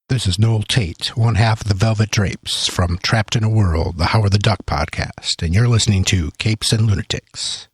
This is Noel Tate, one half of the Velvet Drapes from Trapped in a World, the Howard the Duck podcast, and you're listening to Capes and Lunatics.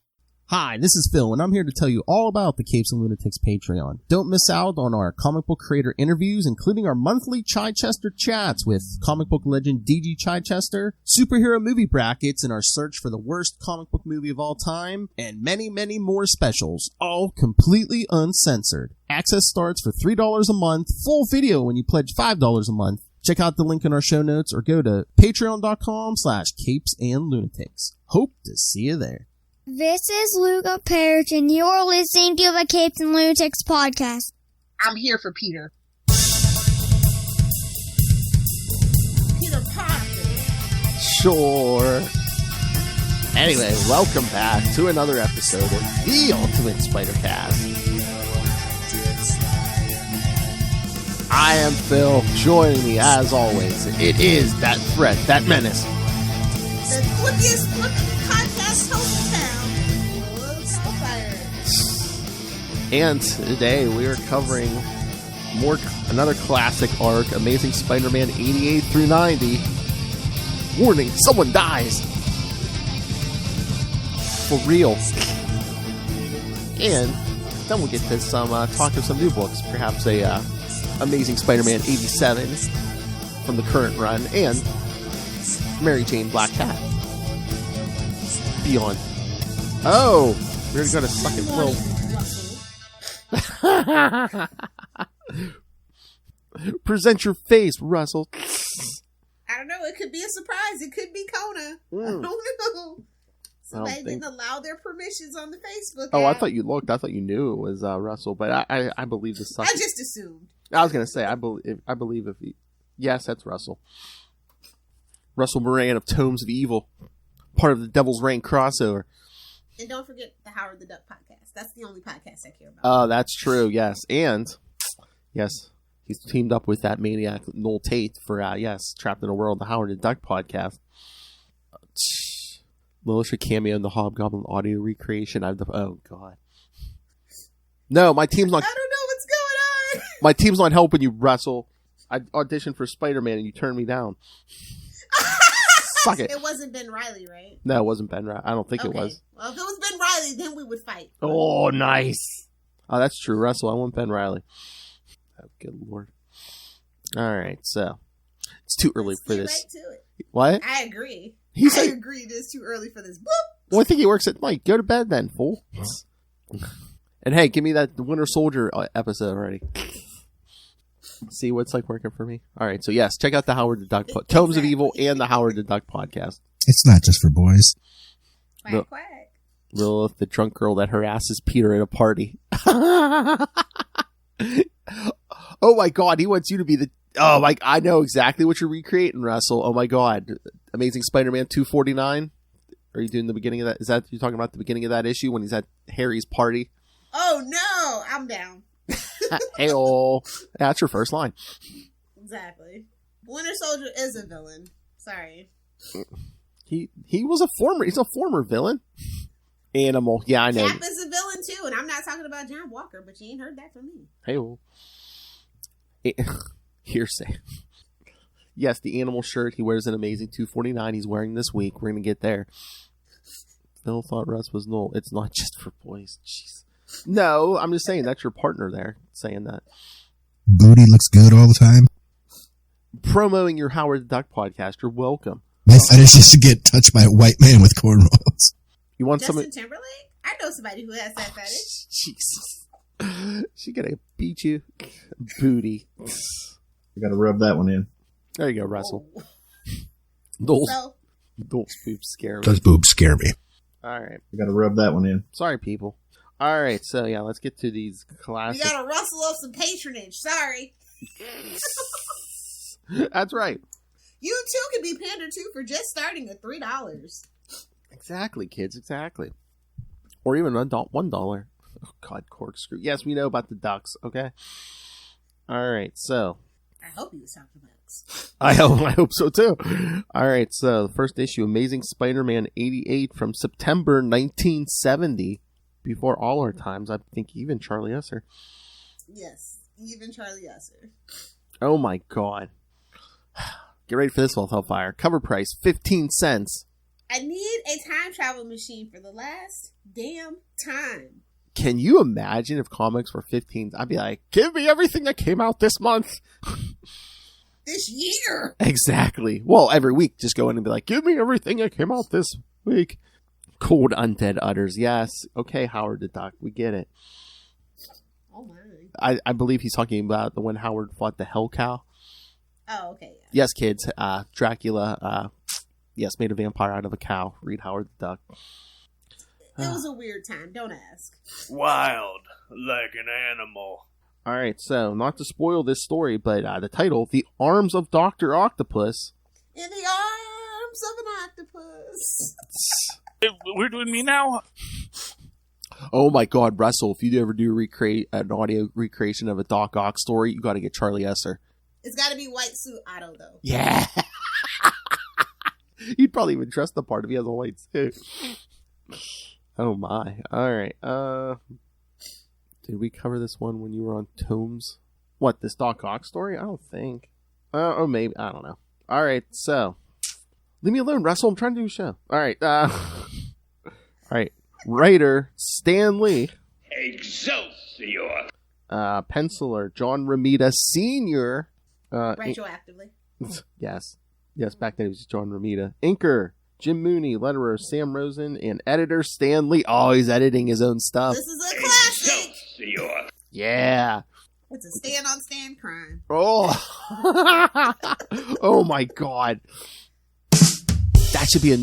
Hi, this is Phil, and I'm here to tell you all about the Capes and Lunatics Patreon. Don't miss out on our comic book creator interviews, including our monthly Chichester chats with comic book legend D.G. Chichester, superhero movie brackets in our search for the worst comic book movie of all time, and many, many more specials, all completely uncensored. Access starts for $3 a month, full video when you pledge $5 a month. Check out the link in our show notes or go to patreon.com/capesandlunatics. Hope to see you there. This is Luca Perich, and you're listening to the Capes and Lunatics podcast. I'm here for Peter. Peter Parker. Sure. Anyway, welcome back to another episode of the Ultimate Spider-Cast. I am Phil. Joining me, as always, it is that threat, that menace. The flippiest podcast host in town. And today we are covering another classic arc, Amazing Spider-Man 88 through 90. Warning, someone dies. For real. And then we'll get to some talk of some new books, perhaps a Amazing Spider-Man 87 from the current run, and Mary Jane Black Cat. Beyond. Oh, we're gonna suck it. Well, present your face, Russell. I don't know. It could be a surprise. It could be Kona. I don't know. Somebody didn't allow their permissions on the Facebook Oh, app. I thought you looked. I thought you knew it was Russell, but I believe the suck. I just assumed. I was gonna say I believe if he, yes, that's Russell. Russell Moran of Tomes of Evil, part of the Devil's Reign crossover. And don't forget the Howard the Duck podcast. That's the only podcast I care about. Oh, that's true. Yes, and yes, he's teamed up with that maniac Noel Tate for Trapped in a World, the Howard the Duck podcast. Militia cameo in the Hobgoblin audio recreation. Oh God, no, my team's not. I don't know what's going on. My team's not helping you, Russell. I auditioned for Spider-Man and you turned me down. Suck it. It wasn't Ben Reilly, right? No, it wasn't Ben Reilly. I don't think it was. Well, if it was Ben Reilly, then we would fight. Oh, nice. Oh, that's true, Russell. I want Ben Reilly. Oh, good Lord. All right, so it's too early for this. Right to it. What? I agree. I agree. It's too early for this. Boop. Well, I think he works at night. Go to bed then, fool. And hey, give me that Winter Soldier episode already. See what's like working for me. All right, so yes, check out the Howard the Duck, Tomes of Evil, and the Howard the Duck podcast. It's not just for boys. Quack, quack. Lilith, the drunk girl that harasses Peter at a party. Oh my God, he wants you to be the. Oh my! I know exactly what you're recreating, Russell. Oh my God, Amazing Spider-Man 249. Are you doing the beginning of that? Is that you're talking about the beginning of that issue when he's at Harry's party? Oh no, I'm down. Hey-oh. That's your first line. Exactly. Winter Soldier is a villain. Sorry. He was he's a former villain. Animal. Yeah, I know. Cap is a villain too, and I'm not talking about John Walker, but you ain't heard that from me. Hey-oh. Hearsay. Yes, the animal shirt he wears an Amazing 249 he's wearing this week. We're going to get there. Phil thought Russ was Noel. It's not just for boys. Jeez. No, I'm just saying that's your partner there saying that. Booty looks good all the time. Promoting your Howard the Duck podcast. You're welcome. My fetish is to get touched by a white man with cornrows. You want Justin somebody? Timberlake? I know somebody who has that fetish. Jesus. She gonna beat you. Booty. You gotta rub that one in. There you go, Russell. Oh. Those boobs scare me. Those boobs scare me. All right. You gotta rub that one in. Sorry, people. All right, so yeah, let's get to these classic. You gotta rustle up some patronage. Sorry. That's right. You too can be pandered to for just starting at $3. Exactly, kids. Exactly. Or even $1. Oh God, corkscrew. Yes, we know about the ducks. Okay. All right, so. I hope he was talking about us. I hope so too. All right, so the first issue, Amazing Spider-Man 88 from September 1970. Before all our times, I think even Charlie Esser. Yes, even Charlie Esser. Oh my god. Get ready for this, Hellfire. Cover price, 15 cents. I need a time travel machine for the last damn time. Can you imagine if comics were 15? I'd be like, give me everything that came out this month. This year. Exactly. Well, every week, just go in and be like, give me everything that came out this week. Cold Undead Utters. Yes. Okay, Howard the Duck. We get it. Oh my. I believe he's talking about the when Howard fought the Hell Cow. Oh, okay. Yeah. Yes, kids. Dracula, made a vampire out of a cow. Read Howard the Duck. It was a weird time. Don't ask. Wild like an animal. All right, so not to spoil this story, but the title, The Arms of Dr. Octopus. In the arms of an octopus. We're doing me now? Oh my god, Russell, if you ever do an audio recreation of a Doc Ock story, you got to get Charlie Esser. It's got to be white suit Otto, though. Yeah. You'd probably even trust the part if he has a white suit. Oh my. All right. Did we cover this one when you were on Tomes? What, this Doc Ock story? I don't think. Or maybe. I don't know. All right. So, leave me alone, Russell. I'm trying to do a show. All right. All right. Writer Stan Lee. Excelsior. Penciler John Romita Sr. Retroactively. Yes. Yes, back then it was John Romita. Inker Jim Mooney, letterer Sam Rosen, and editor Stan Lee. Oh, he's editing his own stuff. This is a classic. Excelsior. Yeah. It's a stand-on-stand crime. Oh. Oh my god. That should be a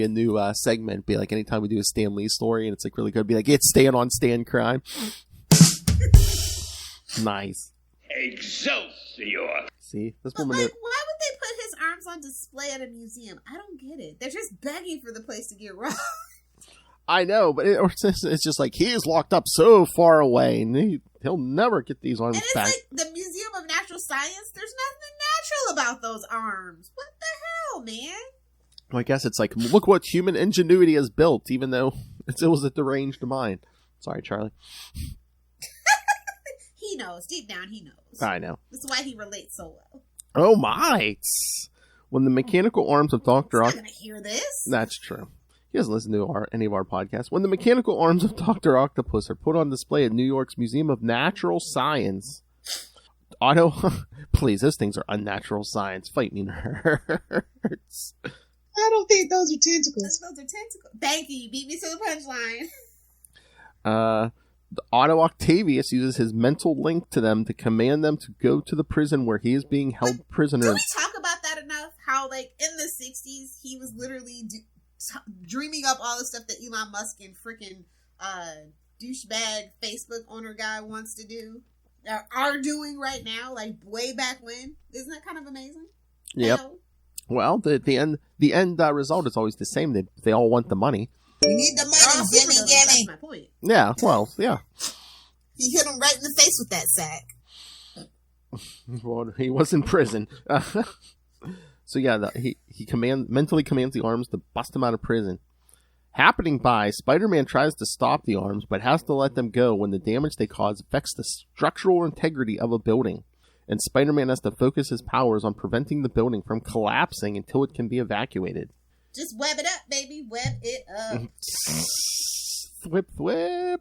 new segment. Be like anytime we do a Stan Lee story and it's like really good, be like, it's stand-on-stand crime. Nice. Excelsior. See, this But woman. like, why would they put his arms on display at a museum? I don't get it. They're just begging for the place to get robbed. I know, but it's just like he's locked up so far away, and he'll never get these arms And it's back. like the Museum of Natural Science. There's nothing natural about those arms. What the hell, man? Well, I guess it's like, look what human ingenuity has built, even though it was a deranged mind. Sorry, Charlie. He knows. Deep down, he knows. I know. That's why he relates so well. Oh my! When the mechanical arms of Dr. He's not gonna hear this. That's true. He doesn't listen to any of our podcasts. When the mechanical arms of Dr. Octopus are put on display at New York's Museum of Natural Science, Otto, please, those things are unnatural science. Fight me, nerds. I don't think those are tentacles. Those are tentacles. Thank you. You beat me to the punchline. Otto Octavius uses his mental link to them to command them to go to the prison where he is being held prisoner. Do we talk about that enough? How, like, in the 60s, he was literally dreaming up all the stuff that Elon Musk and freaking douchebag Facebook owner guy wants to do, are doing right now, like way back when. Isn't that kind of amazing? Yep. Hell. Well, the end result is always the same. They all want the money. You need the money, Jimmy, That's Jimmy. my point. Yeah. Well, yeah. He hit him right in the face with that sack. Well, he was in prison. So yeah, he mentally commands the arms to bust him out of prison. Happening by, Spider-Man tries to stop the arms, but has to let them go when the damage they cause affects the structural integrity of a building. And Spider-Man has to focus his powers on preventing the building from collapsing until it can be evacuated. Just web it up, baby. Web it up. Whip.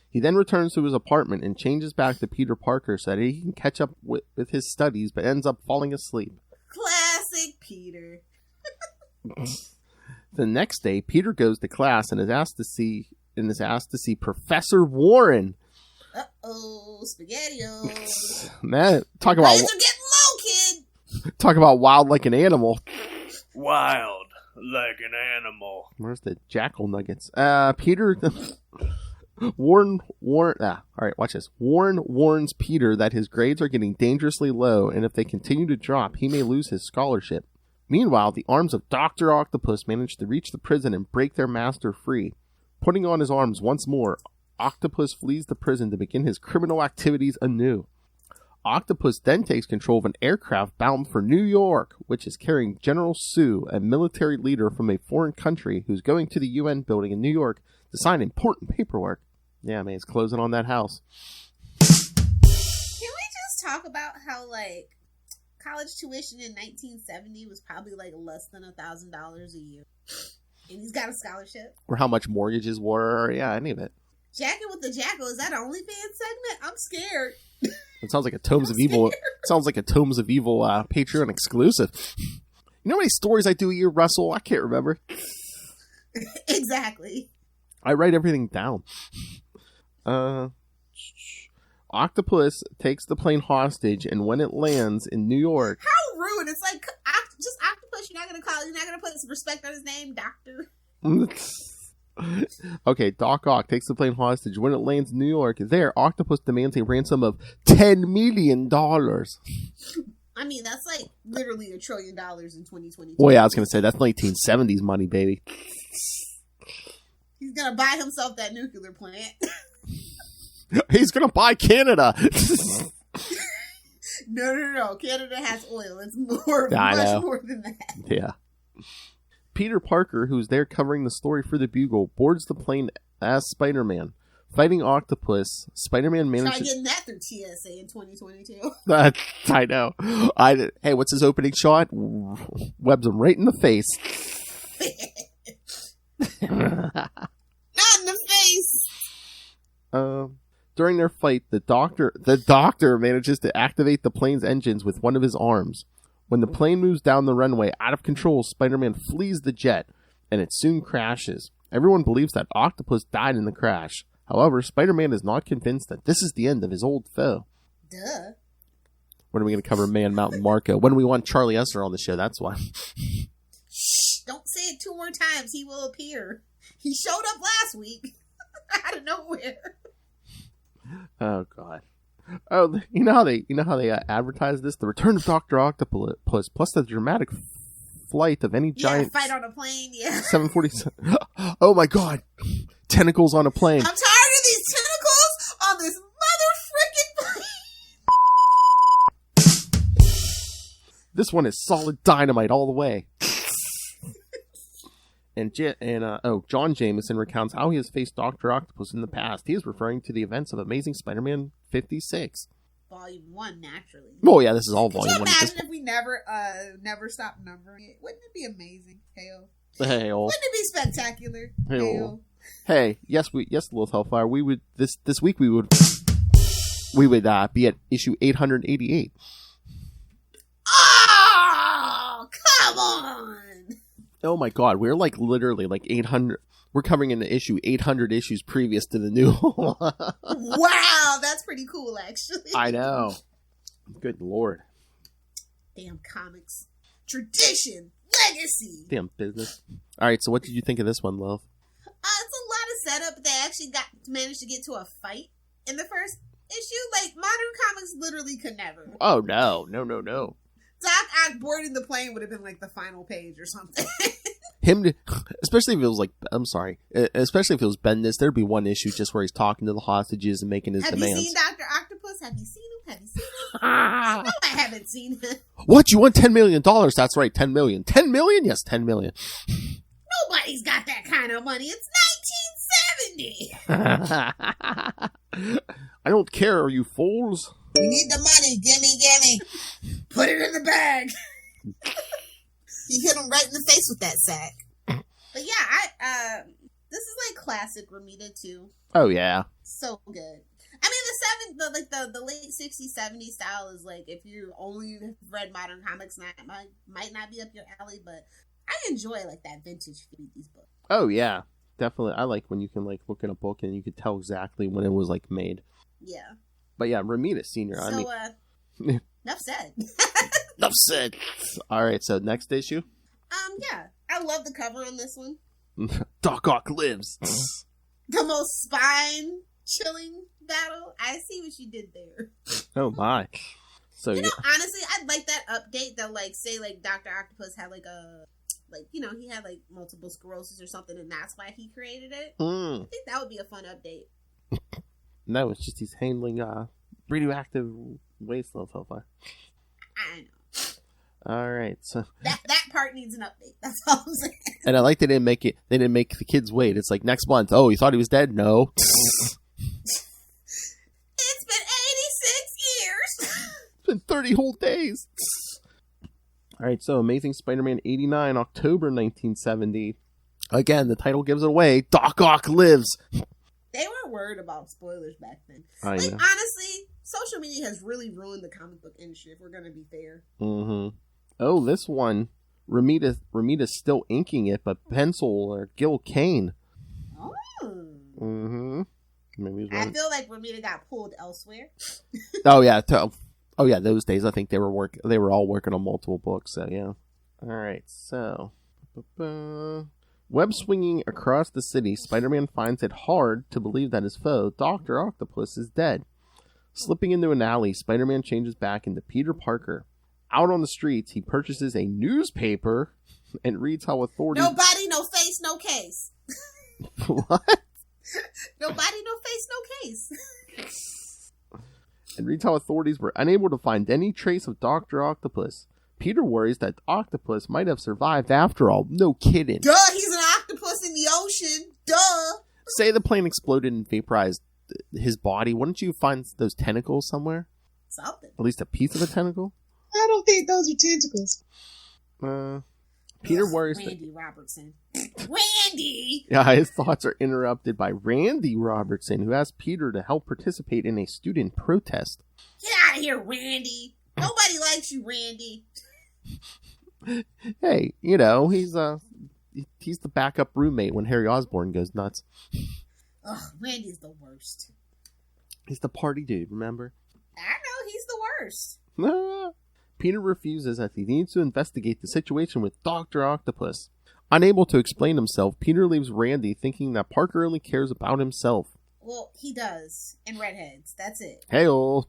He then returns to his apartment and changes back to Peter Parker so that he can catch up with his studies, but ends up falling asleep. Classic Peter. The next day, Peter goes to class and is asked to see Professor Warren. Uh-oh, SpaghettiOs. Man, talk about Blades are getting low, kid. talk about wild like an animal. Wild like an animal. Where's the jackal nuggets? Peter. Warren. All right, watch this. Warren warns Peter that his grades are getting dangerously low, and if they continue to drop, he may lose his scholarship. Meanwhile, the arms of Dr. Octopus manage to reach the prison and break their master free. Putting on his arms once more, Octopus flees the prison to begin his criminal activities anew. Octopus then takes control of an aircraft bound for New York, which is carrying General Sue, a military leader from a foreign country who's going to the UN building in New York to sign important paperwork. Yeah, man, he's closing on that house. talk about how like college tuition in 1970 was probably like less than $1,000 a year, and he's got a scholarship? Or how much mortgages were? Yeah, any of it. Jacking with the Jackal, is that an OnlyFans segment? I'm scared. It sounds like a Tomes of Evil. Sounds like a Tomes of Evil Patreon exclusive. You know how many stories I do a year, Russell? I can't remember. Exactly. I write everything down. Octopus takes the plane hostage, and when it lands in New York... How rude. It's like, just Octopus. You're not going to put some respect on his name, Doctor. Okay, Doc Ock takes the plane hostage. When it lands in New York, there, Octopus demands a ransom of $10 million. I mean, that's like literally $1 trillion in 2022. Well, yeah, I was going to say, that's 1970s money, baby. He's going to buy himself that nuclear plant. He's going to buy Canada. No. Canada has oil. It's much more than that. Yeah. Peter Parker, who's there covering the story for the Bugle, boards the plane as Spider-Man. Fighting Octopus, Spider-Man manages... Try getting that through TSA in 2022. I know. Hey, what's his opening shot? Webs him right in the face. Not in the face! During their fight, the doctor manages to activate the plane's engines with one of his arms. When the plane moves down the runway out of control, Spider-Man flees the jet, and it soon crashes. Everyone believes that Octopus died in the crash. However, Spider-Man is not convinced that this is the end of his old foe. Duh. When are we going to cover Man Mountain Marco? When we want Charlie Esser on the show, that's why. Shh, don't say it 2 more times. He will appear. He showed up last week. Out of nowhere. Oh, God. Oh, you know how they advertise this? The return of Dr. Octopus, plus the dramatic flight of any giant... fight on a plane, yeah. 747. Oh, my God. Tentacles on a plane. I'm tired of these tentacles on this mother frickin' plane. This one is solid dynamite all the way. And John Jameson recounts how he has faced Dr. Octopus in the past. He is referring to the events of Amazing Spider-Man 56. Volume 1, naturally. Oh, yeah, this is all Volume 1. Could you imagine if we never stopped numbering it? Wouldn't it be amazing? Hey-o. Hey-o. Wouldn't it be spectacular? Hey-o. Hey, yes, Little Hellfire. We would this week we would be at issue 888. Oh, come on! Oh my God, we're like literally like 800. We're covering an issue 800 issues previous to the new one. Wow, that's pretty cool, actually. I know. Good Lord. Damn comics. Tradition. Legacy. Damn business. All right, so what did you think of this one, love? It's a lot of setup. They actually managed to get to a fight in the first issue. Like, modern comics literally could never. Oh, no. Doc Ock boarding the plane would have been like the final page or something. Especially if it was especially if it was Bendis, there'd be one issue just where he's talking to the hostages and making his demands. Have you seen Dr. Octopus? Have you seen him? No, I haven't seen him. What? You want $10 million? That's right, 10 million. 10 million? Yes, 10 million. Nobody's got that kind of money. It's 1970. I don't care, you fools. We need the money. Gimme. Put it in the bag. He hit him right in the face with that sack. But yeah, this is like classic Romita too. Oh yeah. So good. I mean, the late 60s, 70s style is like, if you only read modern comics, might not be up your alley, but I enjoy like that vintage feel of these books. Oh yeah, definitely. I like when you can like look in a book and you can tell exactly when it was like made. Yeah. But yeah, Romita Senior. So, enough said. Enough said. All right, so next issue. Yeah, I love the cover on this one. Doc Ock lives. The most spine-chilling battle. I see what you did there. Oh my. So you know, honestly, I'd like that update that, like, say, like, Dr. Octopus had, like, he had, like, multiple sclerosis or something, and that's why he created it. I think that would be a fun update. No, it's just he's handling radioactive waste of hellfire. I know. All right, so that part needs an update. That's all I'm saying. And I like they didn't make the kids wait. It's like next month. Oh, you thought he was dead? No. It's been 86 years. been 30 whole days. All right, so Amazing Spider-Man 89, October 1970. Again, the title gives it away. Doc Ock lives. They weren't worried about spoilers back then. I know. Honestly, social media has really ruined the comic book industry, if we're going to be fair. Mm-hmm. Oh, this one, Ramita's still inking it, but pencil or Gil Kane. Oh. Mm-hmm. Maybe I feel like Ramita got pulled elsewhere. Oh yeah, those days I think they were all working on multiple books. So yeah. All right, so web swinging across the city, Spider-Man finds it hard to believe that his foe, Dr. Octopus, is dead. Slipping into an alley, Spider-Man changes back into Peter Parker. Out on the streets, he purchases a newspaper and reads how authorities... No body, no face, no case. What? No body, no face, no case. And reads how authorities were unable to find any trace of Dr. Octopus. Peter worries that Octopus might have survived after all. No kidding. Duh, he's an octopus in the ocean. Duh. Say the plane exploded and vaporized his body. Wouldn't you find those tentacles somewhere? Something. At least a piece of a tentacle? I don't think those are tentacles. Peter worries Randy Robertson. Randy! Yeah, his thoughts are interrupted by Randy Robertson, who asks Peter to help participate in a student protest. Get out of here, Randy. Nobody likes you, Randy. Hey, you know, he's the backup roommate when Harry Osborn goes nuts. Ugh, Randy's the worst. He's the party dude, remember? I know, he's the worst. Peter refuses as he needs to investigate the situation with Dr. Octopus. Unable to explain himself, Peter leaves Randy thinking that Parker only cares about himself. Well, he does. And redheads. That's it. Hey-o.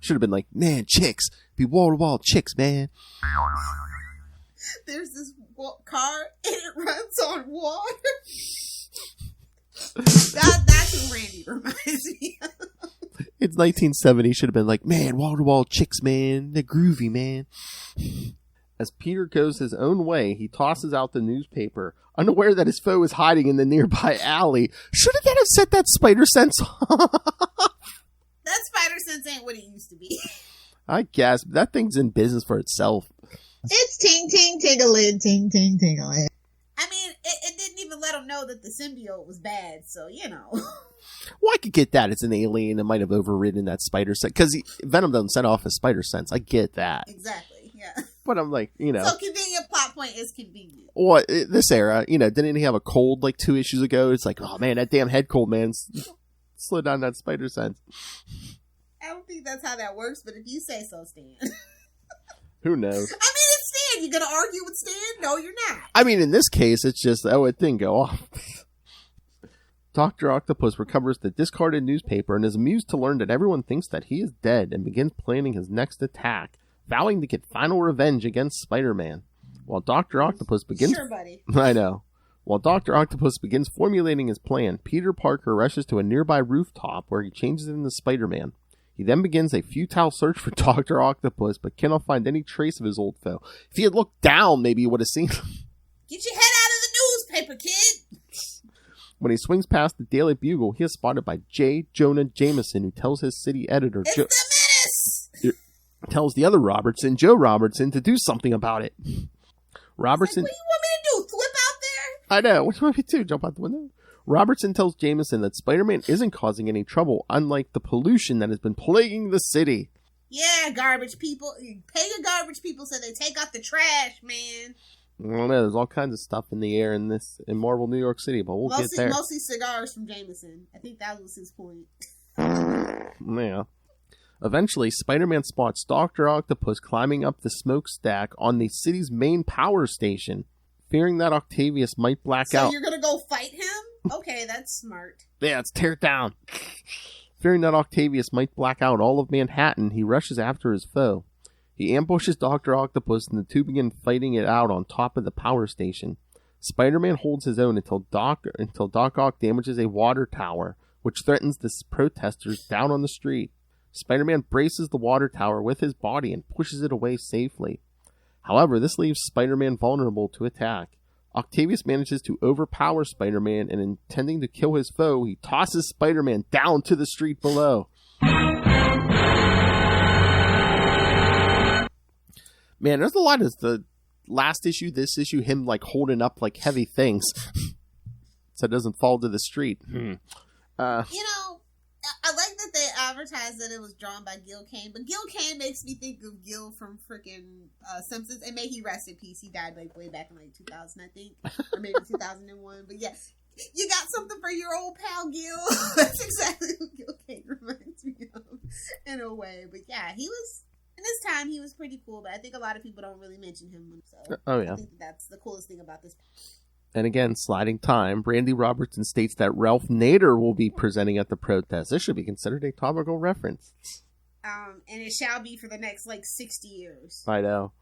Should have been like, man, chicks. Be wall-to-wall chicks, man. There's this car and it runs on water. That's who Randy reminds me of. It's 1970. Should have been like, man, wall-to-wall chicks, man. They're groovy, man. As Peter goes his own way, he tosses out the newspaper, unaware that his foe is hiding in the nearby alley. Shouldn't that have set that spider sense off? That spider sense ain't what it used to be. I guess. That thing's in business for itself. It's ting ting tingling, ting ting tingling. I mean, it didn't even let him know that the symbiote was bad, so, you know. Well, I could get that. It's an alien. It might have overridden that spider sense. Because Venom doesn't set off a spider sense. I get that. Exactly, yeah. But I'm like, you know. So convenient plot point is convenient. Well, this era, you know, didn't he have a cold like 2 issues ago? It's like, oh man, that damn head cold, man. Slow down that spider sense. I don't think that's how that works, but if you say so, Stan. Who knows? I mean, it's Stan. You gonna argue with Stan? No, you're not. I mean, in this case, it's just, it didn't go off. Dr. Octopus recovers the discarded newspaper and is amused to learn that everyone thinks that he is dead and begins planning his next attack, vowing to get final revenge against Spider-Man. While Dr. Octopus begins... Sure, buddy. I know. While Dr. Octopus begins formulating his plan, Peter Parker rushes to a nearby rooftop where he changes into Spider-Man. He then begins a futile search for Dr. Octopus, but cannot find any trace of his old foe. If he had looked down, maybe he would have seen him. Get your head out of the newspaper, kid! When he swings past the Daily Bugle, he is spotted by J. Jonah Jameson, who tells his city editor... It's the menace! Tells the other Robertson, Joe Robertson, to do something about it. Robertson... Like, what do you want me to do? Flip out there? I know. What do you want me to do? Jump out the window? Robertson tells Jameson that Spider-Man isn't causing any trouble, unlike the pollution that has been plaguing the city. Yeah, garbage people. Pay your garbage people so they take out the trash, man. I don't know. There's all kinds of stuff in the air in Marvel New York City, but we'll get there. Mostly cigars from Jameson. I think that was his point. Yeah. Eventually, Spider-Man spots Dr. Octopus climbing up the smokestack on the city's main power station. Fearing that Octavius might black out. So you're gonna go fight him? Okay, that's smart. Yeah, let's tear it down. Fearing that Octavius might black out all of Manhattan, he rushes after his foe. He ambushes Dr. Octopus and the two begin fighting it out on top of the power station. Spider-Man holds his own until Doc Ock damages a water tower, which threatens the protesters down on the street. Spider-Man braces the water tower with his body and pushes it away safely. However, this leaves Spider-Man vulnerable to attack. Octavius manages to overpower Spider-Man, and intending to kill his foe, he tosses Spider-Man down to the street below. Man, there's a lot of the last issue, this issue, him like holding up like heavy things so it doesn't fall to the street. I like that they advertised that it was drawn by Gil Kane, but Gil Kane makes me think of Gil from freaking Simpsons, and may he rest in peace. He died like way back in like 2000, I think, or maybe 2001. But yeah, you got something for your old pal Gil. That's exactly who Gil Kane reminds me of in a way. But yeah, he was in his time. He was pretty cool, but I think a lot of people don't really mention him. So I think that's the coolest thing about this. And again, sliding time, Brandy Robertson states that Ralph Nader will be presenting at the protest. This should be considered a topical reference. And it shall be for the next, 60 years. I know.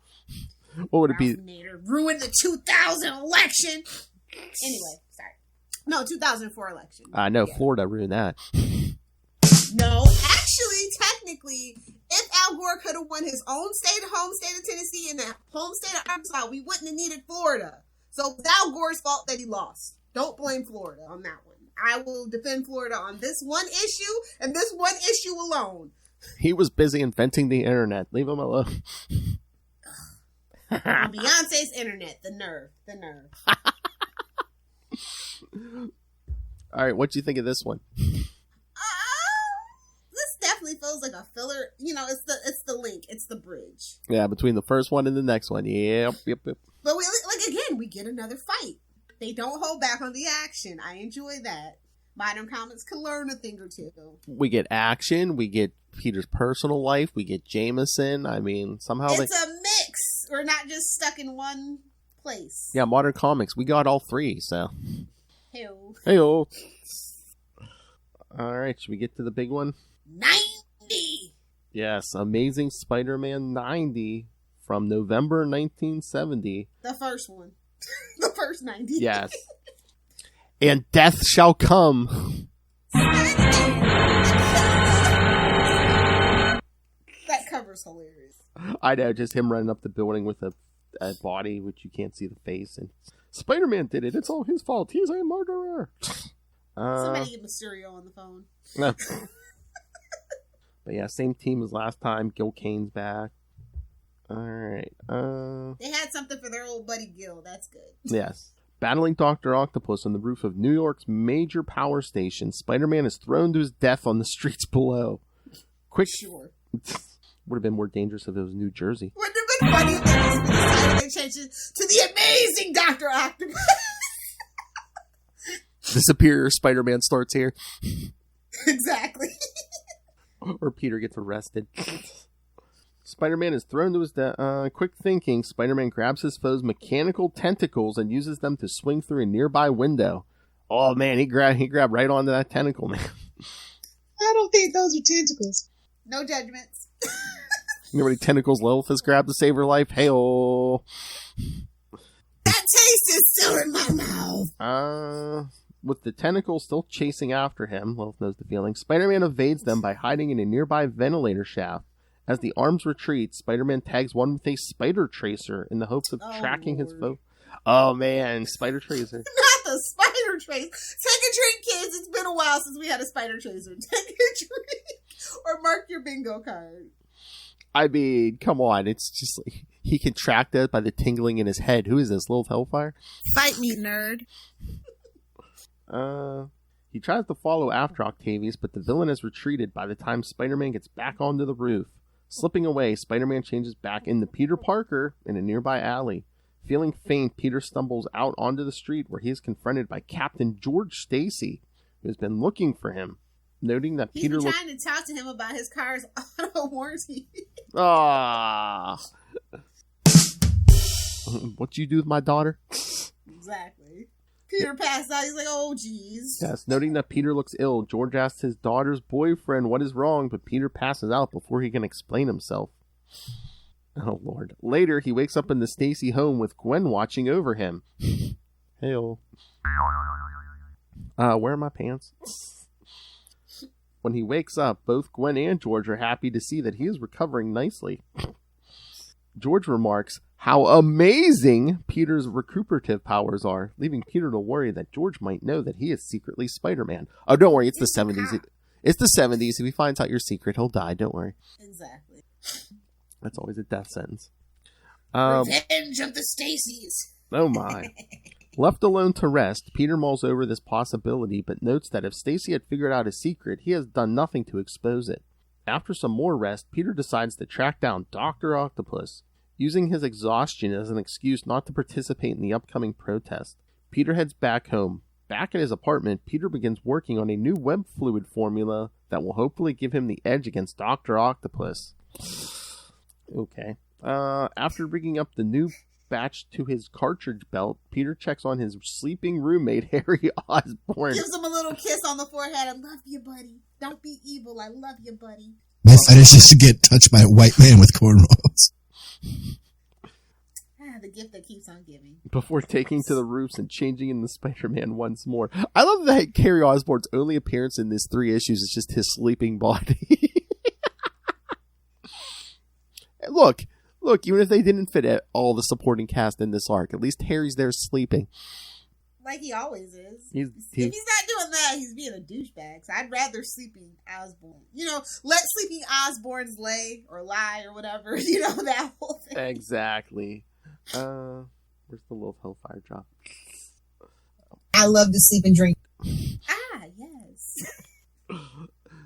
What would Ralph it be? Nader ruined the 2000 election. Anyway, sorry. No, 2004 election. I know, yeah. Florida ruined that. No, actually, technically, if Al Gore could have won his own home state of Tennessee and the home state of Arkansas, we wouldn't have needed Florida. So it's Al Gore's fault that he lost. Don't blame Florida on that one. I will defend Florida on this one issue and this one issue alone. He was busy inventing the internet. Leave him alone. On Beyonce's internet. The nerve. All right, what do you think of this one? This definitely feels like a filler. It's the link. It's the bridge. Yeah, between the first one and the next one. Yep. But we get another fight. They don't hold back on the action. I enjoy that. Modern comics can learn a thing or two. We get action. We get Peter's personal life. We get Jameson. I mean, somehow it's a mix. We're not just stuck in one place. Yeah, modern comics. We got all three, so. Hey-o. All right, should we get to the big one? 90! Yes, Amazing Spider-Man 90 from November 1970. The first one. The first 90. Yes. And death shall come. That cover's hilarious. I know, just him running up the building with a body, which you can't see the face. And Spider-Man did it. It's all his fault. He's a murderer. Somebody get Mysterio on the phone. No. But yeah, same team as last time. Gil Kane's back. All right. They had something for their old buddy Gil. That's good. Yes. Battling Dr. Octopus on the roof of New York's major power station, Spider-Man is thrown to his death on the streets below. Sure. Would have been more dangerous if it was New Jersey. Would have been funny if they changed it to the Amazing Dr. Octopus. The superior Spider-Man starts here. Exactly. Or Peter gets arrested. Spider-Man is thrown to his death. Quick thinking, Spider-Man grabs his foe's mechanical tentacles and uses them to swing through a nearby window. Oh man, he grabbed right onto that tentacle, man. I don't think those are tentacles. No judgments. You know how many tentacles Lilith has grabbed to save her life? Hey-oh. That taste is still in my mouth. With the tentacles still chasing after him, Lilith knows the feeling, Spider-Man evades them by hiding in a nearby ventilator shaft. As the arms retreat, Spider-Man tags one with a spider tracer in the hopes of tracking his foe. Oh man, spider tracer. Not the spider tracer. Take a drink, kids. It's been a while since we had a spider tracer. Take a drink. Or mark your bingo card. I mean, come on. It's just like, he can track that by the tingling in his head. Who is this, Lilith Hellfire? Fight me, nerd. He tries to follow after Octavius, but the villain has retreated by the time Spider-Man gets back onto the roof. Slipping away, Spider-Man changes back into Peter Parker in a nearby alley. Feeling faint, Peter stumbles out onto the street where he is confronted by Captain George Stacy, who has been looking for him. Noting that Peter He's been trying to talk to him about his car's auto warranty. Ah. What you do with my daughter? Exactly. Peter passed out. He's like, oh, geez. Yes, noting that Peter looks ill, George asks his daughter's boyfriend what is wrong, but Peter passes out before he can explain himself. Oh, Lord. Later, he wakes up in the Stacy home with Gwen watching over him. Hey-oh. Where are my pants? When he wakes up, both Gwen and George are happy to see that he is recovering nicely. George remarks how amazing Peter's recuperative powers are, leaving Peter to worry that George might know that he is secretly Spider-Man. Oh, don't worry, it's the 70s. It's the 70s. If he finds out your secret, he'll die. Don't worry. Exactly. That's always a death sentence. Revenge of the Stacys. Oh my. Left alone to rest, Peter mulls over this possibility, but notes that if Stacy had figured out his secret, he has done nothing to expose it. After some more rest, Peter decides to track down Dr. Octopus, using his exhaustion as an excuse not to participate in the upcoming protest. Peter heads back home. Back at his apartment, Peter begins working on a new web fluid formula that will hopefully give him the edge against Dr. Octopus. Okay. After rigging up the new batch to his cartridge belt, Peter checks on his sleeping roommate, Harry Osborn. Gives him a little kiss on the forehead. I love you, buddy. Don't be evil. I love you, buddy. My fetish is to get touched by a white man with cornrows. The gift that keeps on giving. Before taking to the roofs and changing into Spider-Man once more. I love that Harry Osborn's only appearance in these 3 issues is just his sleeping body. Look, even if they didn't fit all the supporting cast in this arc, at least Harry's there sleeping. Like he always is. If he's not doing that, he's being a douchebag. So I'd rather Sleeping Osborn. Let Sleeping Osborns lay or lie or whatever. That whole thing. Exactly. Where's the little Hellfire drop? I love to sleep and drink. Yes.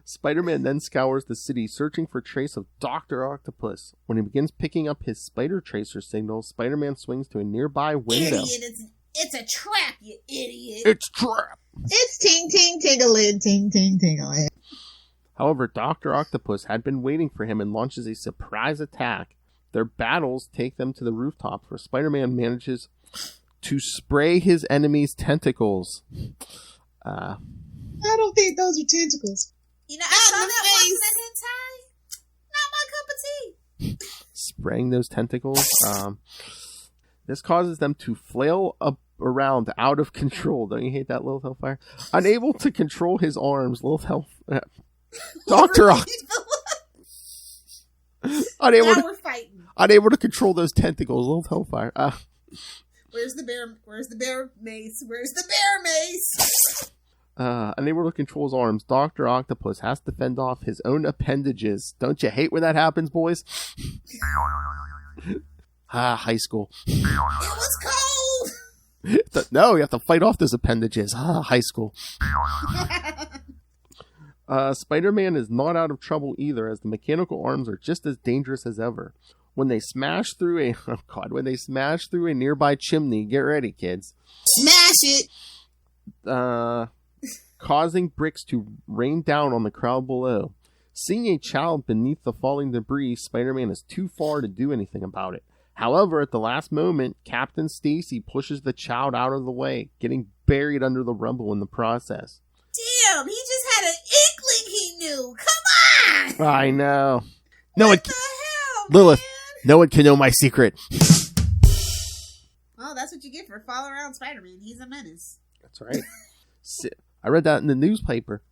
Spider-Man then scours the city searching for trace of Dr. Octopus. When he begins picking up his spider tracer signal, Spider-Man swings to a nearby window. Idiot, it's a trap, you idiot. It's trap. It's ting ting tingling, ting ting tingling. However, Dr. Octopus had been waiting for him and launches a surprise attack. Their battles take them to the rooftops where Spider-Man manages to spray his enemy's tentacles. I don't think those are tentacles. I saw that once in a hentai. Not my cup of tea. Spraying those tentacles. This causes them to flail up around out of control. Don't you hate that, Lilith Hellfire? Unable to control his arms, Lilith Hellfire... Dr. Unable to control those tentacles, Lilith Hellfire. Where's the bear mace? Where's the bear mace? Unable to control his arms, Dr. Octopus has to fend off his own appendages. Don't you hate when that happens, boys? High school. It was cold! No, you have to fight off those appendages. High school. Spider-Man is not out of trouble either, as the mechanical arms are just as dangerous as ever. When they smash through a nearby chimney, get ready, kids. Smash it! Causing bricks to rain down on the crowd below. Seeing a child beneath the falling debris, Spider-Man is too far to do anything about it. However, at the last moment, Captain Stacy pushes the child out of the way, getting buried under the rubble in the process. Damn, he just had an inkling he knew. Come on! I know. What the hell, Lilith, man? no one can know my secret. Well, that's what you get for following around Spider-Man. He's a menace. That's right. I read that in the newspaper.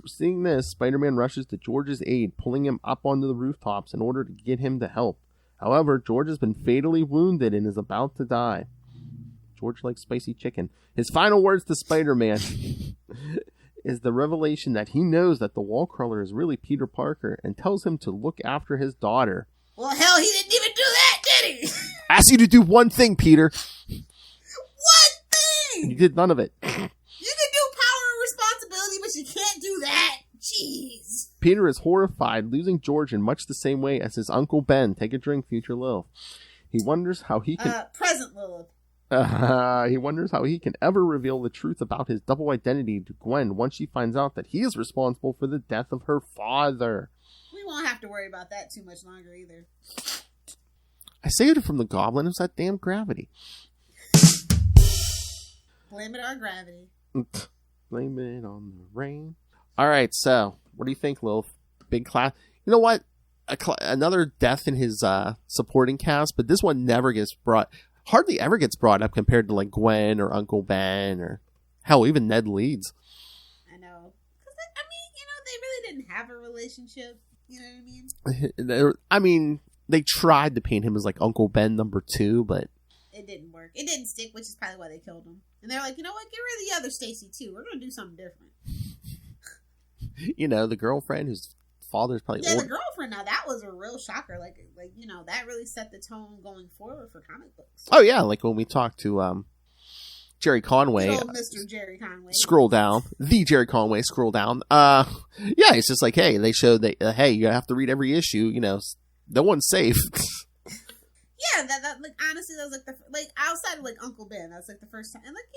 Seeing this, Spider-Man rushes to George's aid, pulling him up onto the rooftops in order to get him to help. However, George has been fatally wounded and is about to die. George likes spicy chicken. His final words to Spider-Man is the revelation that he knows that the wall crawler is really Peter Parker and tells him to look after his daughter. Well, hell, he didn't even do that, did he? Asked you to do one thing, Peter. One thing! You did none of it. You can do power and responsibility, but you can't do that. Jeez. Peter is horrified, losing George in much the same way as his Uncle Ben. Take a drink, future Lilith. He wonders how he can... Present Lilith. He wonders how he can ever reveal the truth about his double identity to Gwen once she finds out that he is responsible for the death of her father. We won't have to worry about that too much longer either. I saved it from the goblin. It was that damn gravity. Blame it on gravity. Blame it on the rain. Alright, so, what do you think, Lilith? Big class. You know what? Another death in his supporting cast, but this one hardly ever gets brought up compared to like Gwen or Uncle Ben or hell, even Ned Leeds. I know. Because, they really didn't have a relationship. You know what I mean? They tried to paint him as like Uncle Ben number 2, but it didn't work. It didn't stick, which is probably why they killed him. And they're like, you know what? Get rid of the other Stacy too. We're going to do something different. The girlfriend who's father's probably Yeah, old. the girlfriend. Now that was a real shocker. Like that really set the tone going forward for comic books. Oh yeah, like when we talked to Jerry Conway. Good old Mr. Jerry Conway. Scroll down. The Jerry Conway, scroll down. Yeah, it's just like, hey, they showed that, hey, you have to read every issue, no one's safe. Yeah, that like honestly, that was like outside of like Uncle Ben, that's like the first time, and like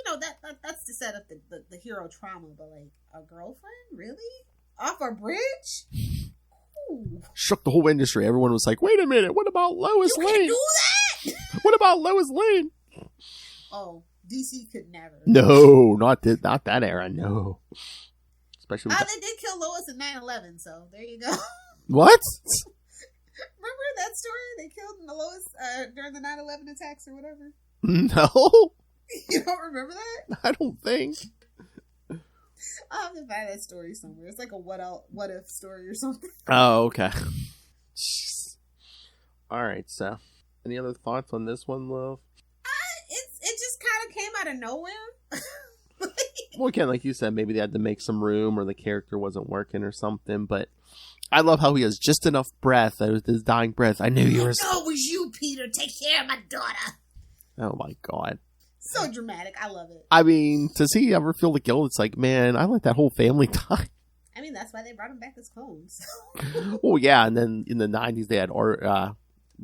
that's to set up the hero trauma, but like a girlfriend, really, off a bridge? Ooh. Shook the whole industry. Everyone was like, wait a minute, what about Lois You Lane? can do that? What about Lois Lane? Oh, DC could never. No, not that era, no. Especially with They did kill Lois in 9/11, so there you go. What? Remember that story? They killed Lois during the 9/11 attacks or whatever. No. You don't remember that? I don't think. I'll have to find that story somewhere. It's like a what if story or something. Oh, okay. All right, so any other thoughts on this one, love? It just kind of came out of nowhere. Well, again, like you said, maybe they had to make some room or the character wasn't working or something, but I love how he has just enough breath, his dying breath. I knew you were... No, it was you, Peter. Take care of my daughter. Oh, my God. So dramatic. I love it. I mean, does he ever feel the guilt? It's like, man, I let that whole family die. I mean, that's why they brought him back as clones. Well, yeah, and then in the 90s, they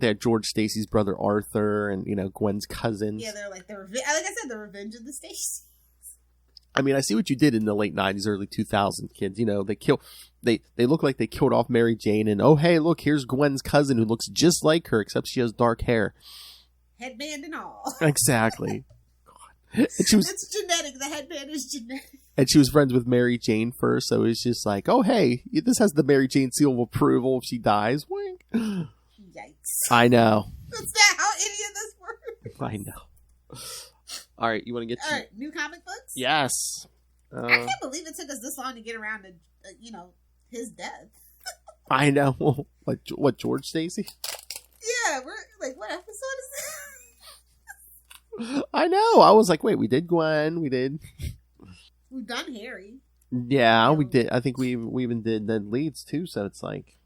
had George Stacy's brother Arthur and, Gwen's cousins. Yeah, they're like, like I said, the Revenge of the Stacy. I mean, I see what you did in the late 90s, early 2000s, kids. They look like they killed off Mary Jane, and oh, hey, look, here's Gwen's cousin who looks just like her, except she has dark hair. Headband and all. Exactly. God. And it's genetic. The headband is genetic. And she was friends with Mary Jane first, so it's just like, oh, hey, this has the Mary Jane seal of approval if she dies. Wink. Yikes. I know. That's not how any of this works. I know. All right, you want to get All right, new comic books? Yes. I can't believe it took us this long to get around to, his death. I know. What, George Stacy? Yeah, we're like, what episode is this? I know. I was like, wait, we did Gwen. We did. We've done Harry. Yeah, we did. I think we even did the leads too. So it's like,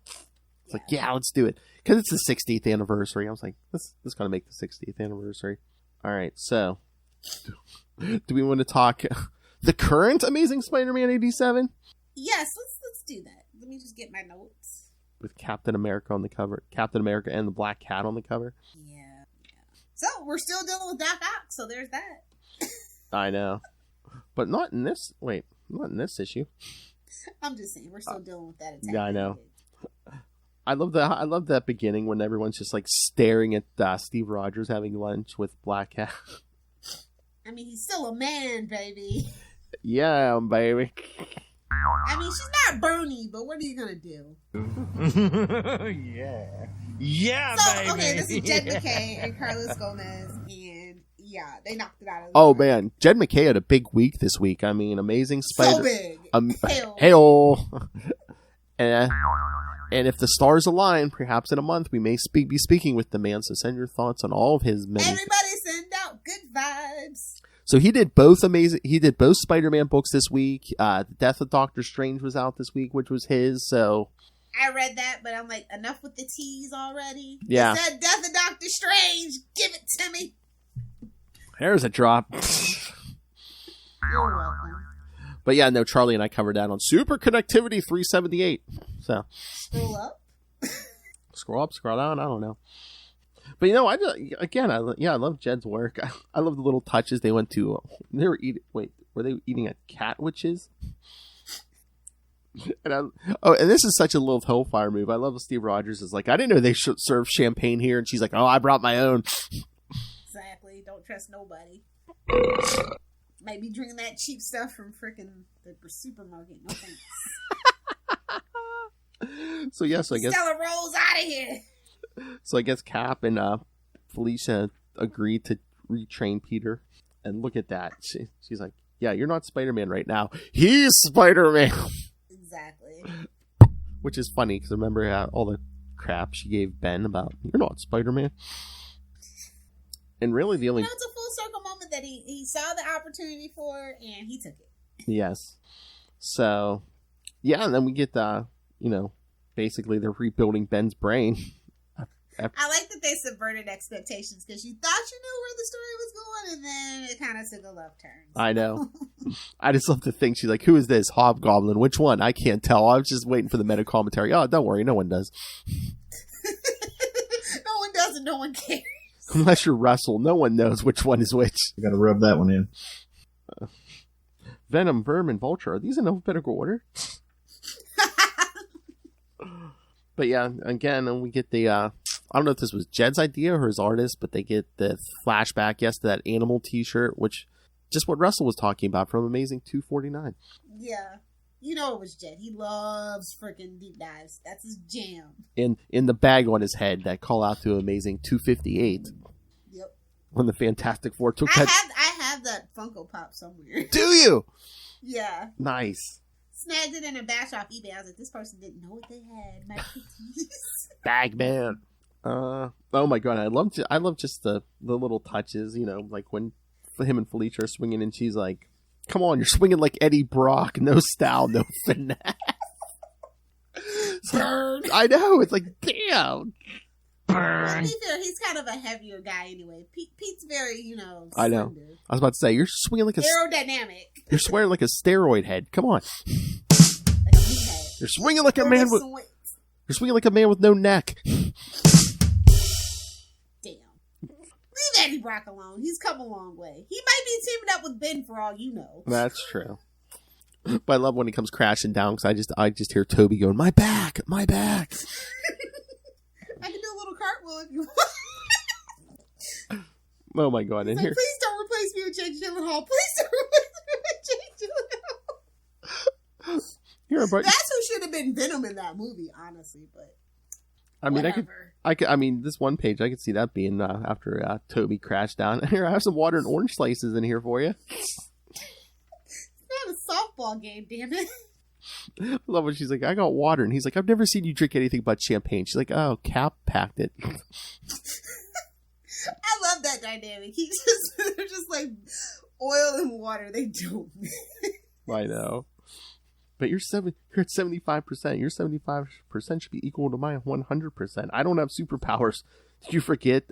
let's do it because it's the 60th anniversary. I was like, let's gotta make the 60th anniversary. All right, so do we want to talk the current Amazing Spider-Man 87? Yes, let's do that. Let me just get my notes. With Captain America on the cover, Captain America and the Black Cat on the cover. Yeah. So we're still dealing with Doc Ock. So there's that. I know, but not in this. Wait, not in this issue. I'm just saying we're still dealing with that attack. Yeah, I know. I love that beginning when everyone's just like staring at Steve Rogers having lunch with Black Cat. I mean, he's still a man, baby. Yeah, baby. I mean, she's not Bernie, but what are you gonna do? Yeah, So, baby. okay, this is Jed McKay and Carlos Gomez, and yeah, they knocked it out of the Oh park. man, Jed McKay had a big week this week. I mean, Amazing Spider. So big. Hell. Hey-oh. And if the stars align, perhaps in a month we may be speaking with the man. So send your thoughts on all of his many. Everybody send out good vibes. So he did both Spider-Man books this week. The Death of Doctor Strange was out this week, which was his. So I read that, but I'm like, enough with the tease already. Yeah. It said Death of Doctor Strange. Give it to me. there's a drop. You're welcome. But yeah, no, Charlie and I covered that on Super Connectivity 378. So Scroll up. scroll up, scroll down. I don't know. But I love Jed's work. I love the little touches they went to. Were they eating at cat witches? And this is such a little Hellfire move. I love Steve Rogers is like, I didn't know they should serve champagne here, and she's like, oh, I brought my own. Exactly. Don't trust nobody. Might be drinking that cheap stuff from frickin' the supermarket. No thanks. So yes, I guess Stella rolls out of here. So I guess Cap and Felicia agreed to retrain Peter. And look at that. She's like, yeah, you're not Spider-Man right now. He's Spider-Man. Exactly. Which is funny because remember all the crap she gave Ben about, you're not Spider-Man. And really the only... It's a full circle moment that he saw the opportunity for and he took it. Yes. So, yeah, and then we get Basically, they're rebuilding Ben's brain. I like that they subverted expectations because you thought you knew where the story was going, and then it kind of took a left turn. I know. I just love to think she's like, who is this? Hobgoblin? Which one? I can't tell. I was just waiting for the meta commentary. Oh, don't worry. No one does. No one does and no one cares. Unless you're Russell. No one knows which one is which. You gotta rub that one in. Venom, Vermin, Vulture. Are these in alphabetical order? But yeah, again, we get the... I don't know if this was Jed's idea or his artist, but they get the flashback, yes, to that animal t-shirt, which just what Russell was talking about from Amazing 249. Yeah. You know it was Jed. He loves freaking deep dives. That's his jam. In the bag on his head, that call out to Amazing 258. Yep. When the Fantastic Four took I that... have that Funko Pop somewhere. Do you? Yeah. Nice. Snagged it in a bash off eBay. I was like, this person didn't know what they had. My cookies. Bagman. Oh my god, I love just the little touches, you know, like when him and Felicia are swinging and she's like, come on, you're swinging like Eddie Brock, no style, no finesse. Burn. I know, it's like, damn. Burn. To be fair, he's kind of a heavier guy anyway. Pete's very, slender. I know. I was about to say, you're swinging like aerodynamic. You're swinging like a steroid head. Come on. Like a meat head. You're swinging like a man with... You're swinging like a man with no neck. Leave Eddie Brock alone. He's come a long way. He might be teaming up with Ben for all you know. That's true. But I love when he comes crashing down because I just hear Toby going, my back, my back. I can do a little cartwheel if you want. Oh my god! And like, here, please don't replace me with Jake Gyllenhaal. Please don't replace me with Jake Gyllenhaal. That's who should have been Venom in that movie, honestly. But I mean, whatever. I mean, this one page, I could see that being after Toby crashed down. Here, I have some water and orange slices in here for you. It's not a softball game, damn it. I love when she's like, I got water. And he's like, I've never seen you drink anything but champagne. She's like, oh, Cap packed it. I love that dynamic. They're just like oil and water. They don't. I know. But you're at 75%. Your 75% should be equal to my 100%. I don't have superpowers. Did you forget?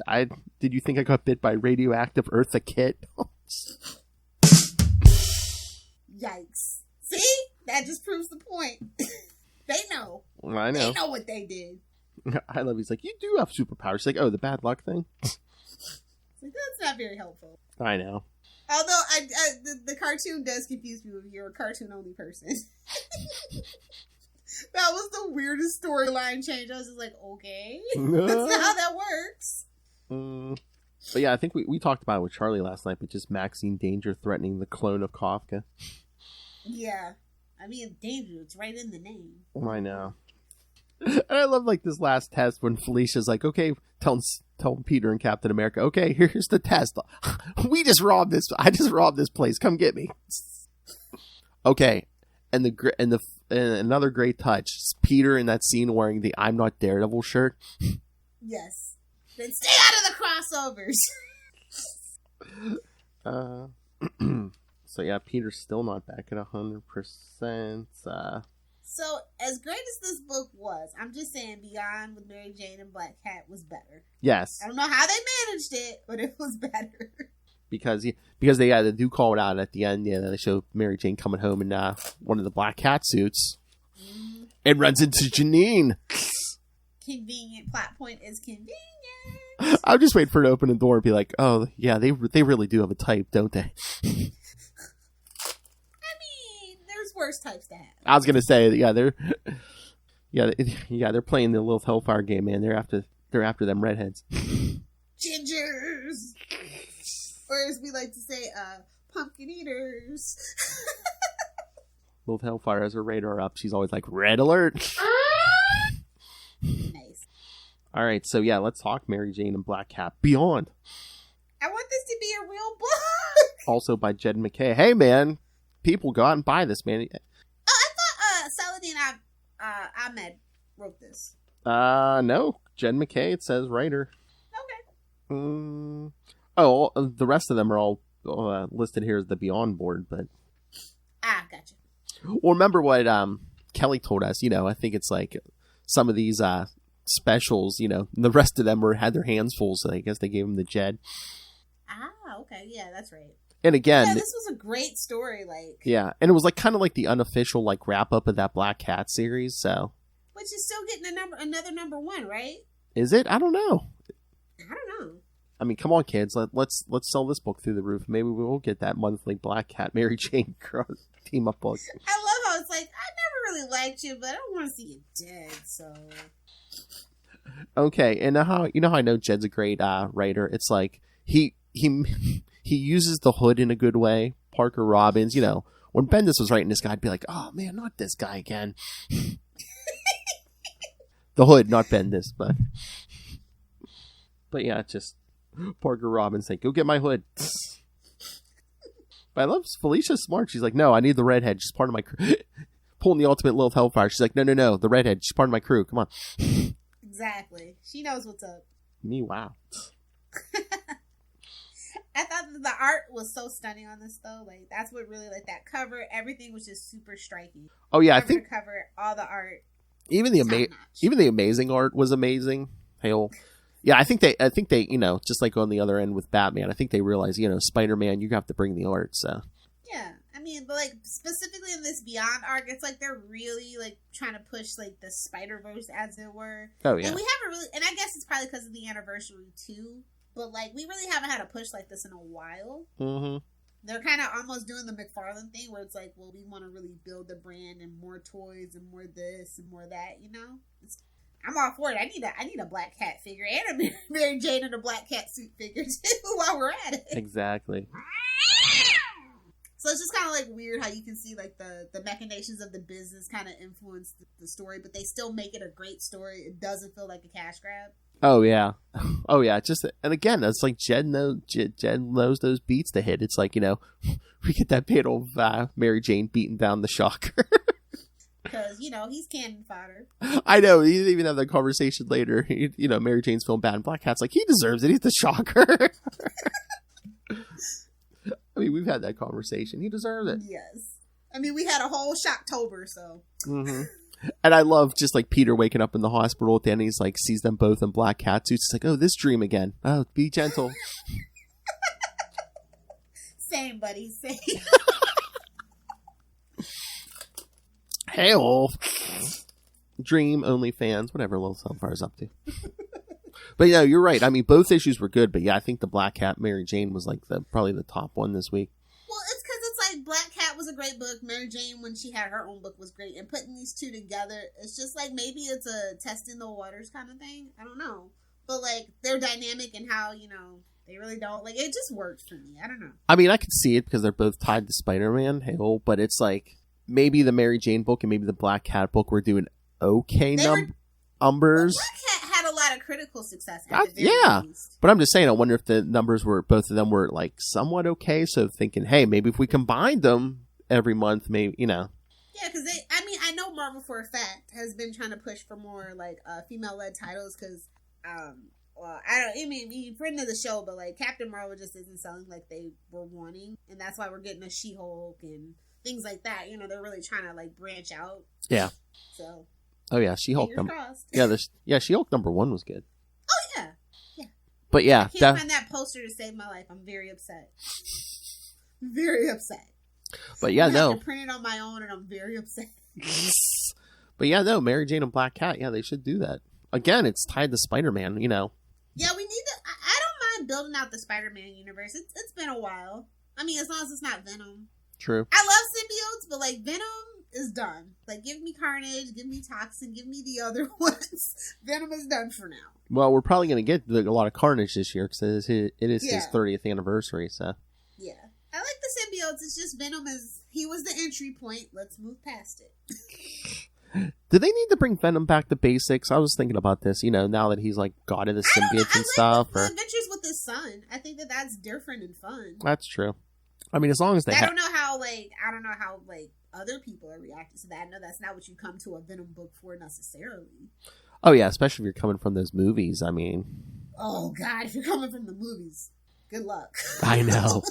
Did you think I got bit by radioactive Eartha Kitt? Yikes. See? That just proves the point. They know. I know. They know what they did. I love he's like, you do have superpowers. She's like, oh, the bad luck thing? It's like, that's not very helpful. I know. Although the cartoon does confuse me if you're a cartoon-only person. That was the weirdest storyline change. I was just like, okay. That's not how that works. But yeah, I think we talked about it with Charlie last night, but just Maxine Danger threatening the clone of Kafka. Yeah. I mean, danger, it's right in the name. I know. And I love like this last test when Felicia's like, okay, tell Peter and Captain America, okay, here's the test. I just robbed this place. Come get me. Okay. And another great touch. Peter in that scene wearing the I'm Not Daredevil shirt. Yes. Then stay out of the crossovers. So yeah, Peter's still not back at 100%. So, as great as this book was, I'm just saying Beyond with Mary Jane and Black Cat was better. Yes. I don't know how they managed it, but it was better. Because they do call it out at the end. Yeah, they show Mary Jane coming home in one of the Black Cat suits. Mm-hmm. And runs into Janine. Convenient. Plot point is convenient. I'm just waiting for her to open the door and be like, oh, yeah, they really do have a type, don't they? Worse types to have. I was gonna say, they're playing the Lilith Hellfire game, man. They're after them redheads. Gingers, or as we like to say, pumpkin eaters. Lilith Hellfire has her radar up. She's always like, red alert. Nice. All right, so yeah, let's talk Mary Jane and Black Cat Beyond. I want this to be a real book. Also by Jed McKay. Hey, man. People go out and buy this, man. Oh, I thought Saladin Ahmed wrote this. No. Jed McKay, it says writer. Okay. The rest of them are all listed here as the Beyond board, but... Gotcha. Well, remember what Kelly told us, I think it's like some of these specials, the rest of them had their hands full, so I guess they gave him the Jed. Ah, okay, yeah, that's right. And again, yeah, this was a great story, yeah, and it was kind of like the unofficial wrap up of that Black Cat series, so. Which is still getting another number one, right? Is it? I don't know. I don't know. I mean, come on, kids, let's sell this book through the roof. Maybe we will get that monthly Black Cat Mary Jane cross team up book. I love how it's like, I never really liked you, but I don't want to see you dead, so. Okay, and how I know Jed's a great writer. It's like he uses the Hood in a good way. Parker Robbins, when Bendis was writing this guy, I'd be like, oh man, not this guy again. The Hood, not Bendis, but yeah, it's just Parker Robbins saying, go get my Hood. But I love Felicia's smart. She's like, no, I need the redhead. She's part of my crew. Pulling the ultimate Lilith Hellfire. She's like, no, the redhead. She's part of my crew. Come on. Exactly. She knows what's up. Me, wow. I thought that the art was so stunning on this, though. Like, that's what really, that cover, everything was just super striking. Oh, yeah, cover I think... cover, all the art. Even the amazing art was amazing. Hell, yeah, I think they, just like on the other end with Batman, I think they realize, Spider-Man, you have to bring the art, so. Yeah, I mean, but specifically in this Beyond arc, it's they're really trying to push the Spider-Verse, as it were. Oh yeah. And we haven't really, and I guess it's probably because of the anniversary too. But we really haven't had a push like this in a while. Mm-hmm. They're kind of almost doing the McFarlane thing, where it's well, we want to really build the brand and more toys and more this and more that. I'm all for it. I need a Black Cat figure and a Mary Jane in a Black Cat suit figure too. While we're at it, exactly. So it's just kind of weird how you can see the machinations of the business kind of influence the story, but they still make it a great story. It doesn't feel like a cash grab. Oh yeah. Just, and again, it's Jed knows those beats to hit. It's we get that panel of Mary Jane beating down the Shocker. Because he's cannon fodder. I know. He didn't even have that conversation later. Mary Jane's feeling bad, and Black Cat's like, he deserves it. He's the Shocker. I mean, we've had that conversation. He deserves it. Yes. I mean, we had a whole Shocktober, so. Mm-hmm. And I love just Peter waking up in the hospital at the end. He's sees them both in Black Cat suits. It's oh, this dream again. Oh, be gentle. Same, buddy. Same. Hey-oh. Dream only fans, whatever Lil Sunfire's up to. But yeah, you're right. I mean, both issues were good, but yeah, I think the Black Cat Mary Jane was probably the top one this week. Well, it's because it's Black Cat was a great book. Mary Jane, when she had her own book, was great. And putting these two together, it's just maybe it's a testing the waters kind of thing. I don't know. But their dynamic and how, they really don't. It just worked for me. I don't know. I mean, I could see it because they're both tied to Spider-Man. Hey-oh, but it's maybe the Mary Jane book and maybe the Black Cat book were doing okay numbers. Black Cat had a lot of critical success. Least. But I'm just saying, I wonder if the numbers both of them were somewhat okay. So thinking, hey, maybe if we combined them every month, maybe Yeah, because I know Marvel for a fact has been trying to push for more female-led titles because, friend of the show, but Captain Marvel just isn't selling like they were wanting, and that's why we're getting a She-Hulk and things like that. They're really trying to branch out. Yeah. So. Oh yeah, She-Hulk. She-Hulk #1 was good. Oh yeah. But yeah, I can't find that poster to save my life. I'm very upset. Very upset. But yeah, I have to print it on my own, and I'm very upset. But yeah, no, Mary Jane and Black Cat. Yeah, they should do that. Again, it's tied to Spider-Man. Yeah, we need to. I don't mind building out the Spider-Man universe. It's been a while. I mean, as long as it's not Venom. True. I love symbiotes, but Venom is done. Give me Carnage, give me Toxin, give me the other ones. Venom is done for now. Well, we're probably going to get a lot of Carnage this year because it is his 30th anniversary. So. Yeah, I like the symbiotes. It's just Venom he was the entry point. Let's move past it. Do they need to bring Venom back to basics? I was thinking about this. now that he's God of the symbiotes and stuff. The adventures with his son. I think that's different and fun. That's true. I mean, as long as they. I don't know how other people are reacting to that. I know that's not what you come to a Venom book for necessarily. Oh yeah, especially if you're coming from those movies. I mean. Oh God, if you're coming from the movies, good luck. I know.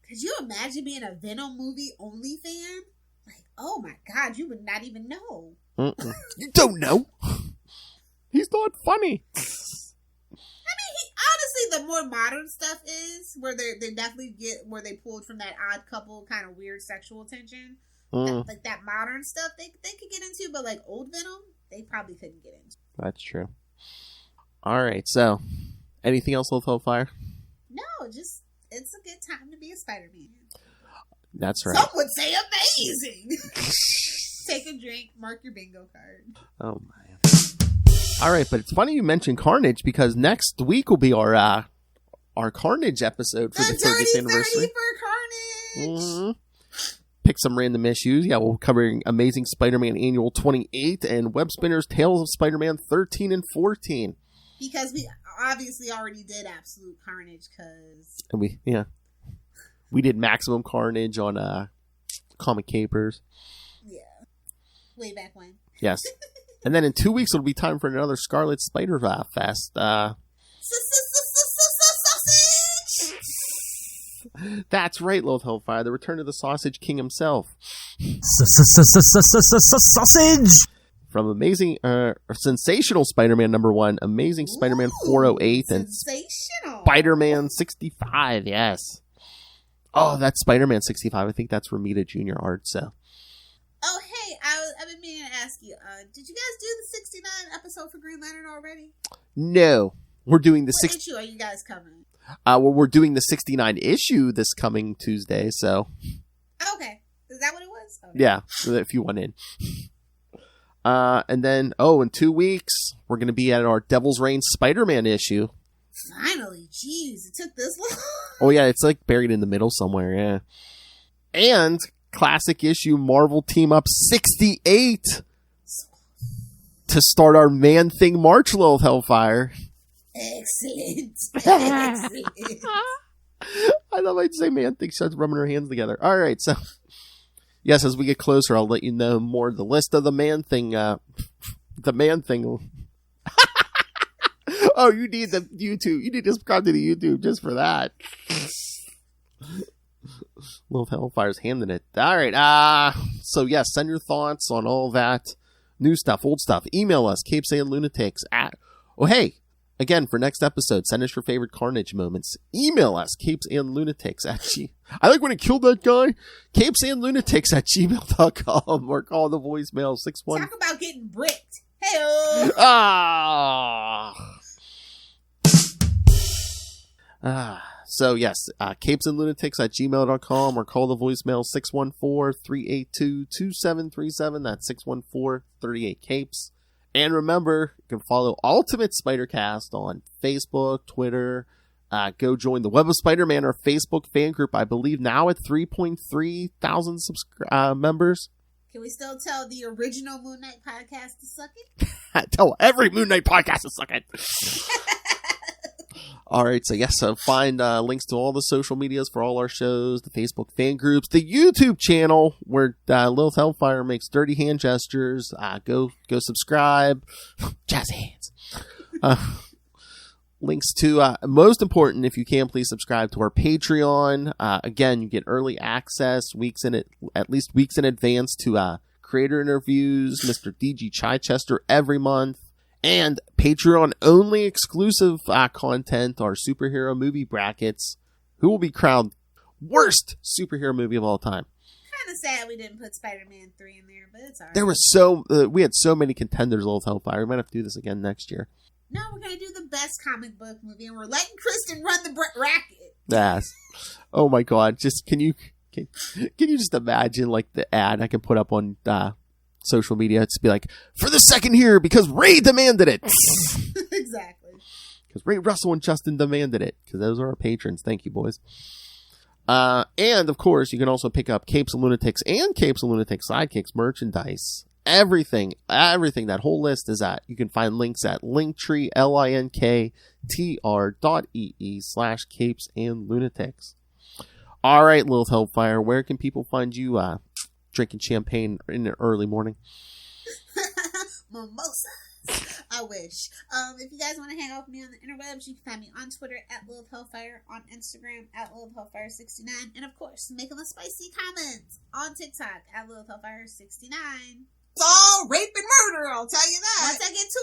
Could you imagine being a Venom movie only fan? Like, oh my God, you would not even know. You don't know. He's not funny. I mean, honestly, the more modern stuff is where they definitely get where they pulled from that Odd Couple kind of weird sexual tension. Like that modern stuff they could get into, but like old Venom, they probably couldn't get into. That's true. All right, so anything else with Hellfire? No, just it's a good time to be a Spider-Man. That's right. Some would say amazing. Take a drink, mark your bingo card. Oh man. All right, but it's funny you mentioned Carnage because next week will be our Carnage episode for the 30th anniversary. For Carnage. Mm-hmm. Pick some random issues. Yeah, we'll cover Amazing Spider-Man Annual 28 and Web Spinner's Tales of Spider-Man 13 and 14. Because we obviously already did Absolute Carnage, and we did Maximum Carnage on Comic Capers. Yeah, way back when. Yes, and then in 2 weeks it'll be time for another Scarlet Spider Fest. Sausage. That's right, Lilith Hellfire, the return of the Sausage King himself. Sausage. From Amazing, Sensational Spider-Man #1, Amazing Spider-Man 408, and Spider-Man 65, yes. Oh, that's Spider-Man 65. I think that's Romita Jr. art, so. Oh, hey, I've been meaning to ask you, did you guys do the 69 episode for Green Lantern already? No. We're doing the What issue are you guys covering? Well, we're doing the 69 issue this coming Tuesday, so. Okay. Is that what it was? Okay. Yeah, if you want in. And then, in 2 weeks, we're going to be at our Devil's Reign Spider-Man issue. Finally, jeez, it took this long. Oh, yeah, it's like buried in the middle somewhere, yeah. And classic issue Marvel Team Up 68 to start our Man-Thing March, Lilith Hellfire. Excellent. I thought I'd say Man-Thing starts rubbing her hands together. All right, so... Yes, as we get closer, I'll let you know more the list of the Man-Thing. The Man-Thing. Oh, you need the YouTube. You need to subscribe to the YouTube just for that. Lilith Hellfire's handing it. All right. So, yes, send your thoughts on all that. New stuff, old stuff. Email us, capesandlunatics at... Oh, hey. Again, for next episode, send us your favorite Carnage moments. Email us, capesandlunatics at I like when it killed that guy. Capesandlunatics at gmail.com or call the voicemail 61. Talk about getting bricked. Hey-oh. So, yes, capesandlunatics at gmail.com or call the voicemail 614-382-2737. That's 614-38-CAPES. And remember, you can follow Ultimate Spider-Cast on Facebook, Twitter. Go join the Web of Spider-Man, our Facebook fan group. I believe now at 3.3 thousand members. Can we still tell the original Moon Knight podcast to suck it? Tell every Moon Knight podcast to suck it. All right, so yes, find links to all the social medias for all our shows, the Facebook fan groups, the YouTube channel where Lilith Hellfire makes dirty hand gestures. Go subscribe. Jazz hands. Links to, most important, if you can, please subscribe to our Patreon. Again, you get early access at least weeks in advance to creator interviews, Mr. DG Chichester every month. And Patreon-only exclusive content, our superhero movie brackets. Who will be crowned worst superhero movie of all time? Kind of sad we didn't put Spider-Man 3 in there, but it's alright. There was we had so many contenders, Lilith Hellfire. We might have to do this again next year. No, we're going to do the best comic book movie, and we're letting Kristen run the racket. Yes. Oh my God! Just can you just imagine like the ad I can put up on social media? It's be like, for the second here because Ray demanded it. Exactly. Because Ray Russell and Justin demanded it. Because those are our patrons. Thank you, boys. And of course, you can also pick up Capes and Lunatics and Capes and Lunatics Sidekicks merchandise. Everything, that whole list is at. You can find links at Linktree, linktr.ee/Capes and Lunatics. All right, Lilith Hellfire, where can people find you drinking champagne in the early morning? Mimosas. I wish. If you guys want to hang out with me on the interwebs, you can find me on Twitter at Lilith Hellfire, on Instagram at Lilith Hellfire69, and of course, make them a spicy comment on TikTok at Lilith Hellfire69. It's all rape and murder, I'll tell you that. Once I get to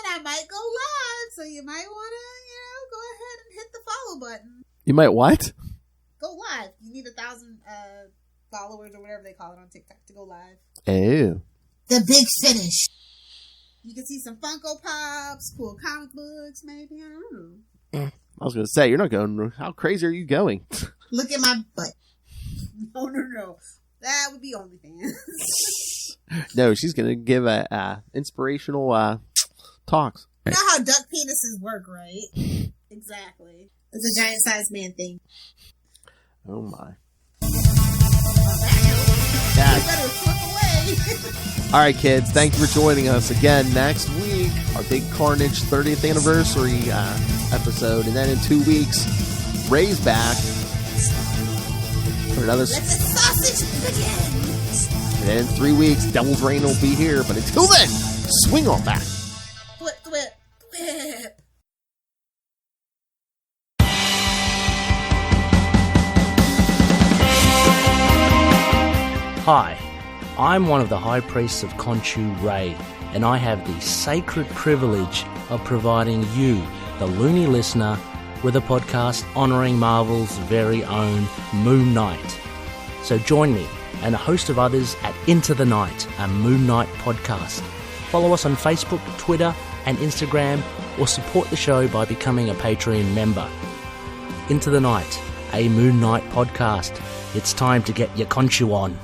1,000, I might go live, so you might want to, go ahead and hit the follow button. You might what? Go live. You need 1,000 followers or whatever they call it on TikTok to go live. Oh. The big finish. You can see some Funko Pops, cool comic books, maybe. I don't know. I was going to say, you're not going... How crazy are you going? Look at my butt. No. That would be OnlyFans. No, she's going to give a inspirational talks. You know how duck penises work, right? Exactly. It's a giant sized man thing. Oh, my. You better flip away. All right, kids. Thank you for joining us again next week. Our Big Carnage 30th anniversary episode. And then in 2 weeks, Ray's back for another... Let the sausage begin. And then in 3 weeks, Devil's Reign will be here. But until then, swing on back. Flip. Hi, I'm one of the High Priests of Khonshu Ray, and I have the sacred privilege of providing you, the loony listener, with a podcast honouring Marvel's very own Moon Knight. So join me and a host of others at Into the Night, a Moon Knight podcast. Follow us on Facebook, Twitter and Instagram, or support the show by becoming a Patreon member. Into the Night, a Moon Knight podcast. It's time to get your Khonshu on.